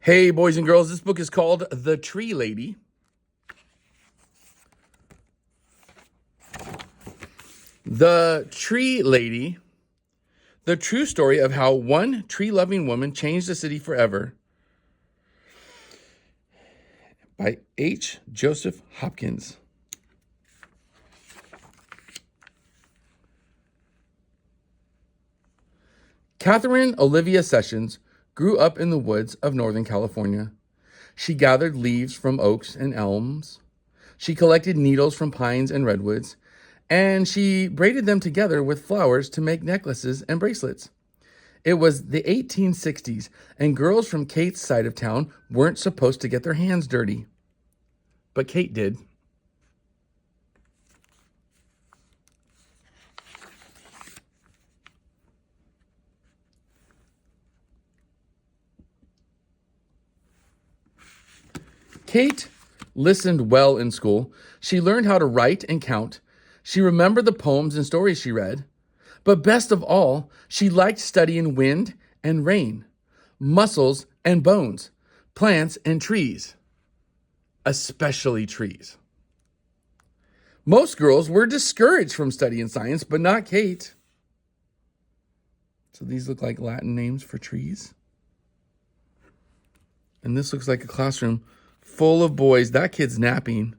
Hey, boys and girls, this book is called The Tree Lady. The Tree Lady, the true story of how one tree-loving woman changed the city forever, by H. Joseph Hopkins. Katherine Olivia Sessions grew up in the woods of Northern California. She gathered leaves from oaks and elms. She collected needles from pines and redwoods, and she braided them together with flowers to make necklaces and bracelets. It was the 1860s, and girls from Kate's side of town weren't supposed to get their hands dirty. But Kate did. Kate listened well in school. She learned how to write and count. She remembered the poems and stories she read. But best of all, she liked studying wind and rain, muscles and bones, plants and trees, especially trees. Most girls were discouraged from studying science, but not Kate. So these look like Latin names for trees. And this looks like a classroom full of boys. That kid's napping,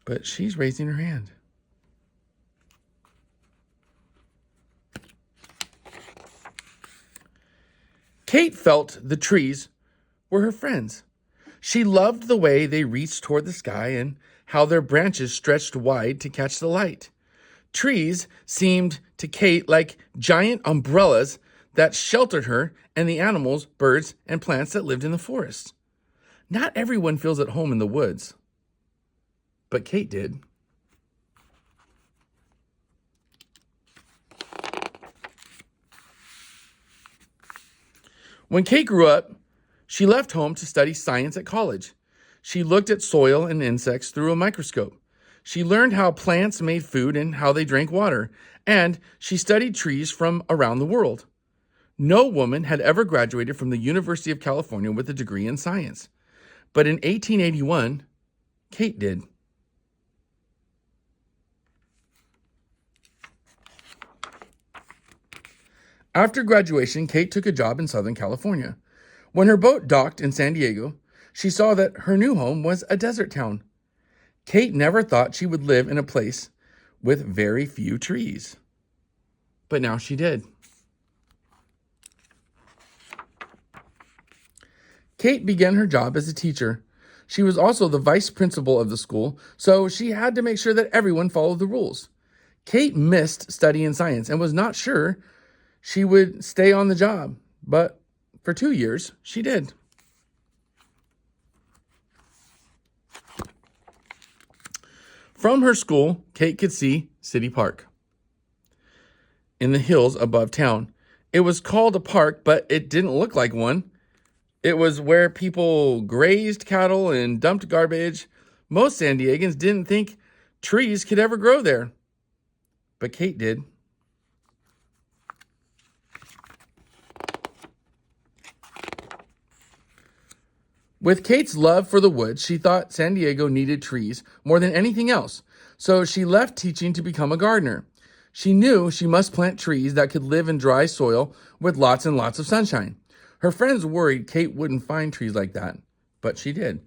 but she's raising her hand. Kate felt the trees were her friends. She loved the way they reached toward the sky and how their branches stretched wide to catch the light. Trees seemed to Kate like giant umbrellas that sheltered her and the animals, birds, and plants that lived in the forest. Not everyone feels at home in the woods, but Kate did. When Kate grew up, she left home to study science at college. She looked at soil and insects through a microscope. She learned how plants made food and how they drank water, and she studied trees from around the world. No woman had ever graduated from the University of California with a degree in science. But in 1881, Kate did. After graduation, Kate took a job in Southern California. When her boat docked in San Diego, she saw that her new home was a desert town. Kate never thought she would live in a place with very few trees. But now she did. Kate began her job as a teacher. She was also the vice principal of the school, so she had to make sure that everyone followed the rules. Kate missed studying science and was not sure she would stay on the job, but for 2 years, she did. From her school, Kate could see City Park in the hills above town. It was called a park, but it didn't look like one. It was where people grazed cattle and dumped garbage. Most San Diegans didn't think trees could ever grow there, but Kate did. With Kate's love for the woods, she thought San Diego needed trees more than anything else, so she left teaching to become a gardener. She knew she must plant trees that could live in dry soil with lots and lots of sunshine. Her friends worried Kate wouldn't find trees like that, but she did.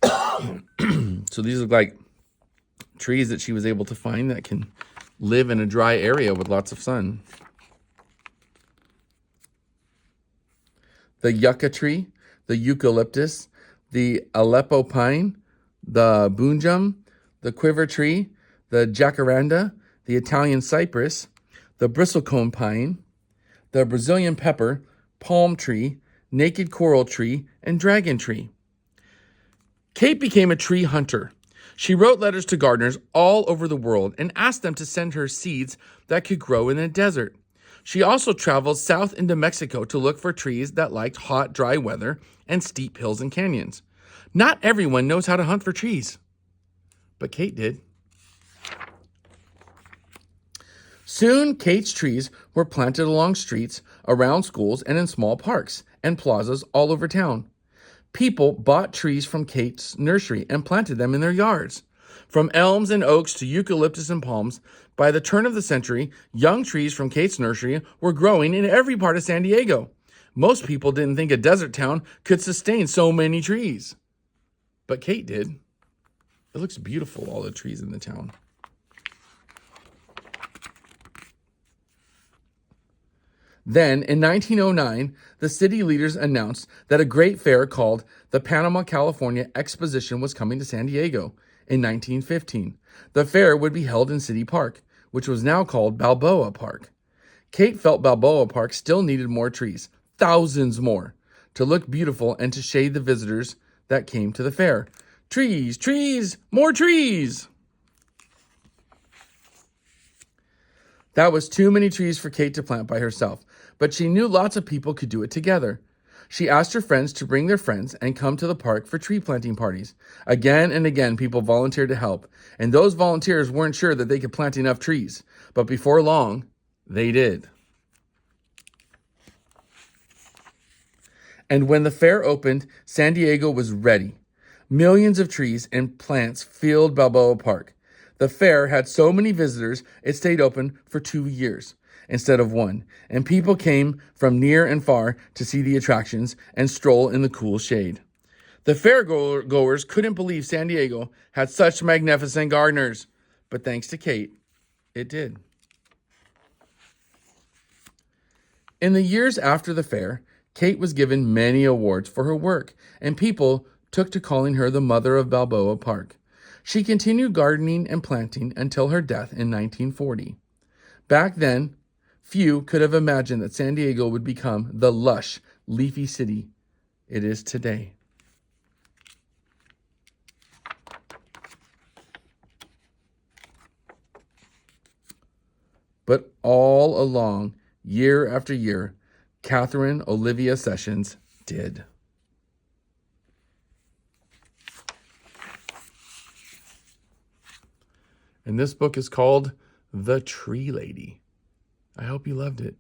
So these look like trees that she was able to find that can live in a dry area with lots of sun. The yucca tree, the eucalyptus, the Aleppo pine, the bunjum, the quiver tree, the jacaranda, the Italian cypress, the bristlecone pine, the Brazilian pepper, palm tree, naked coral tree, and dragon tree. Kate became a tree hunter. She wrote letters to gardeners all over the world and asked them to send her seeds that could grow in the desert. She also traveled south into Mexico to look for trees that liked hot, dry weather and steep hills and canyons. Not everyone knows how to hunt for trees, but Kate did. Soon, Kate's trees were planted along streets, around schools, and in small parks. and plazas all over town. People bought trees from Kate's nursery and planted them in their yards. From elms and oaks to eucalyptus and palms, by the turn of the century, young trees from Kate's nursery were growing in every part of San Diego. Most people didn't think a desert town could sustain so many trees. But Kate did. It looks beautiful, all the trees in the town. Then, in 1909, the city leaders announced that a great fair called the Panama California Exposition was coming to San Diego in 1915. The fair would be held in City Park, which was now called Balboa Park. Kate felt Balboa Park still needed more trees, thousands more, to look beautiful and to shade the visitors that came to the fair. Trees, trees, more trees! That was too many trees for Kate to plant by herself, but she knew lots of people could do it together. She asked her friends to bring their friends and come to the park for tree planting parties. Again and again, people volunteered to help, and those volunteers weren't sure that they could plant enough trees, but before long, they did. And when the fair opened, San Diego was ready. Millions of trees and plants filled Balboa Park. The fair had so many visitors, it stayed open for 2 years instead of 1, and people came from near and far to see the attractions and stroll in the cool shade. The fair goers couldn't believe San Diego had such magnificent gardeners, but thanks to Kate, it did. In the years after the fair, Kate was given many awards for her work, and people took to calling her the mother of Balboa Park. She continued gardening and planting until her death in 1940. Back then, few could have imagined that San Diego would become the lush, leafy city it is today. But all along, year after year, Katherine Olivia Sessions did. And this book is called The Tree Lady. I hope you loved it.